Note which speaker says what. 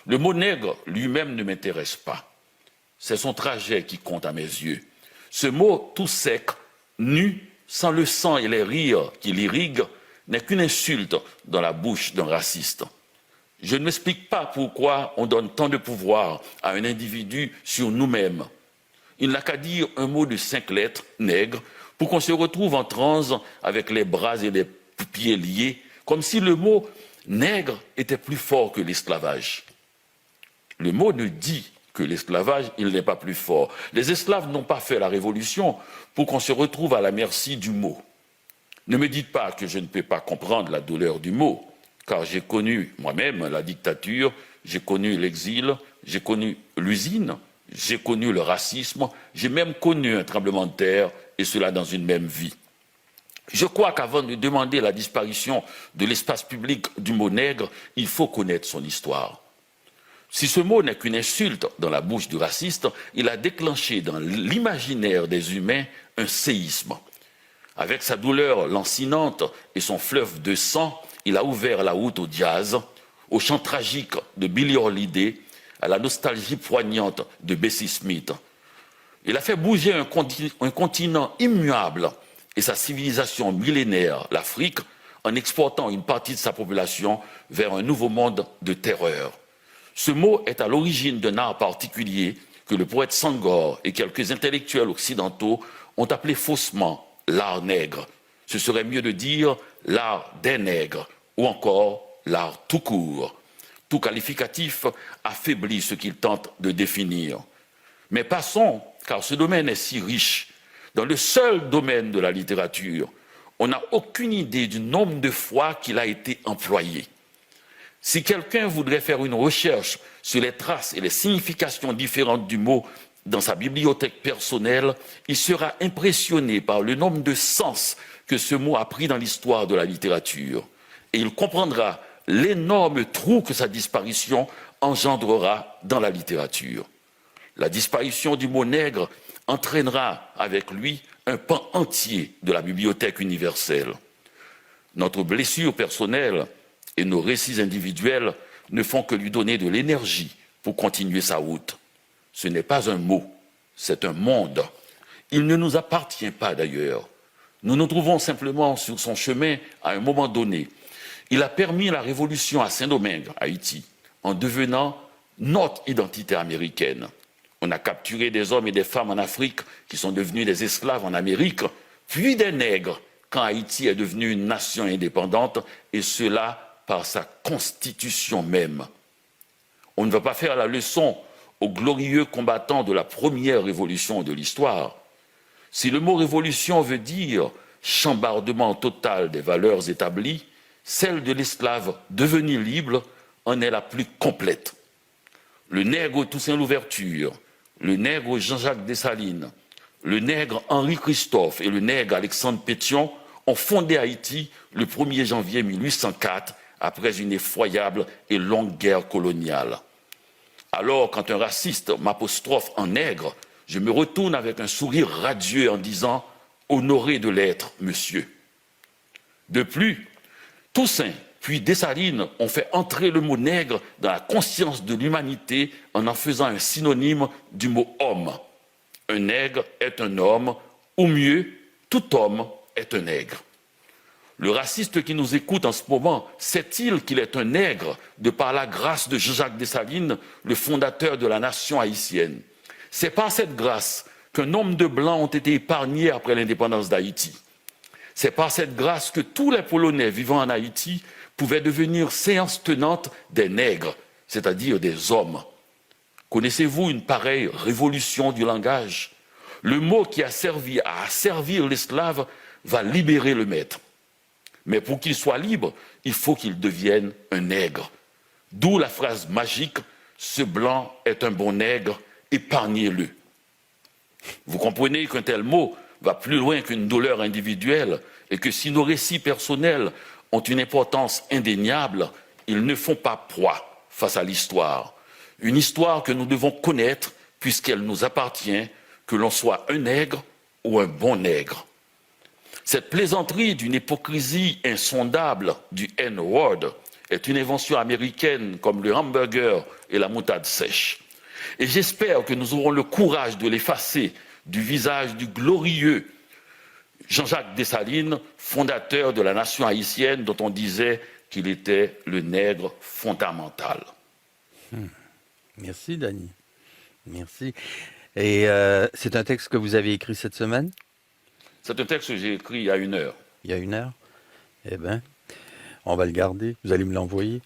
Speaker 1: Le mot nègre lui-même ne m'intéresse pas. C'est son trajet qui compte à mes yeux. Ce mot tout sec, nu, sans le sang et les rires qui l'irriguent, n'est qu'une insulte dans la bouche d'un raciste. Je ne m'explique pas pourquoi on donne tant de pouvoir à un individu sur nous-mêmes. Il n'a qu'à dire un mot de 5 lettres, nègre, pour qu'on se retrouve en transe avec les bras et les pieds liés, comme si le mot nègre était plus fort que l'esclavage. Le mot ne dit que l'esclavage, il n'est pas plus fort. Les esclaves n'ont pas fait la révolution pour qu'on se retrouve à la merci du mot. Ne me dites pas que je ne peux pas comprendre la douleur du mot, car j'ai connu moi-même la dictature, j'ai connu l'exil, j'ai connu l'usine, j'ai connu le racisme, j'ai même connu un tremblement de terre, et cela dans une même vie. Je crois qu'avant de demander la disparition de l'espace public du mot nègre, il faut connaître son histoire. Si ce mot n'est qu'une insulte dans la bouche du raciste, il a déclenché dans l'imaginaire des humains un séisme. Avec sa douleur lancinante et son fleuve de sang, il a ouvert la route au jazz, au chant tragique de Billie Holiday, à la nostalgie poignante de Bessie Smith. Il a fait bouger un continent immuable et sa civilisation millénaire, l'Afrique, en exportant une partie de sa population vers un nouveau monde de terreur. Ce mot est à l'origine d'un art particulier que le poète Senghor et quelques intellectuels occidentaux ont appelé faussement l'art nègre. Ce serait mieux de dire l'art des nègres ou encore l'art tout court. Tout qualificatif affaiblit ce qu'il tente de définir. Mais passons, car ce domaine est si riche. Dans le seul domaine de la littérature, on n'a aucune idée du nombre de fois qu'il a été employé. Si quelqu'un voudrait faire une recherche sur les traces et les significations différentes du mot dans sa bibliothèque personnelle, il sera impressionné par le nombre de sens que ce mot a pris dans l'histoire de la littérature. Et il comprendra l'énorme trou que sa disparition engendrera dans la littérature. La disparition du mot nègre entraînera avec lui un pan entier de la bibliothèque universelle. Notre blessure personnelle et nos récits individuels ne font que lui donner de l'énergie pour continuer sa route. Ce n'est pas un mot, c'est un monde. Il ne nous appartient pas d'ailleurs. Nous nous trouvons simplement sur son chemin à un moment donné. Il a permis la révolution à Saint-Domingue, Haïti, en devenant notre identité américaine. On a capturé des hommes et des femmes en Afrique qui sont devenus des esclaves en Amérique, puis des nègres quand Haïti est devenue une nation indépendante, et cela par sa constitution même. On ne va pas faire la leçon aux glorieux combattants de la première révolution de l'histoire. Si le mot révolution veut dire chambardement total des valeurs établies, celle de l'esclave devenu libre en est la plus complète. Le nègre Toussaint Louverture, le nègre Jean-Jacques Dessalines, le nègre Henri Christophe et le nègre Alexandre Pétion ont fondé Haïti le 1er janvier 1804 après une effroyable et longue guerre coloniale. Alors, quand un raciste m'apostrophe en nègre, je me retourne avec un sourire radieux en disant « Honoré de l'être, monsieur ». De plus, Toussaint puis Dessalines ont fait entrer le mot nègre dans la conscience de l'humanité en faisant un synonyme du mot homme. Un nègre est un homme, ou mieux, tout homme est un nègre. Le raciste qui nous écoute en ce moment sait-il qu'il est un nègre de par la grâce de Jean-Jacques Dessalines, le fondateur de la nation haïtienne? C'est par cette grâce qu'un nombre de blancs ont été épargnés après l'indépendance d'Haïti. C'est par cette grâce que tous les Polonais vivant en Haïti pouvaient devenir séance tenante des nègres, c'est-à-dire des hommes. Connaissez-vous une pareille révolution du langage? Le mot qui a servi à asservir l'esclave va libérer le maître. Mais pour qu'il soit libre, il faut qu'il devienne un nègre. D'où la phrase magique « Ce blanc est un bon nègre, épargnez-le ». Vous comprenez qu'un tel mot va plus loin qu'une douleur individuelle et que si nos récits personnels ont une importance indéniable, ils ne font pas proie face à l'histoire. Une histoire que nous devons connaître puisqu'elle nous appartient, que l'on soit un nègre ou un bon nègre. Cette plaisanterie d'une hypocrisie insondable du N-word est une invention américaine comme le hamburger et la moutarde sèche. Et j'espère que nous aurons le courage de l'effacer du visage du glorieux Jean-Jacques Dessalines, fondateur de la nation haïtienne dont on disait qu'il était le nègre fondamental.
Speaker 2: Merci, Dany. Merci. Et c'est un texte que vous avez écrit cette semaine?
Speaker 1: C'est un texte que j'ai écrit il y a 1 heure.
Speaker 2: Il y a 1 heure? Eh bien, on va le garder. Vous allez me l'envoyer?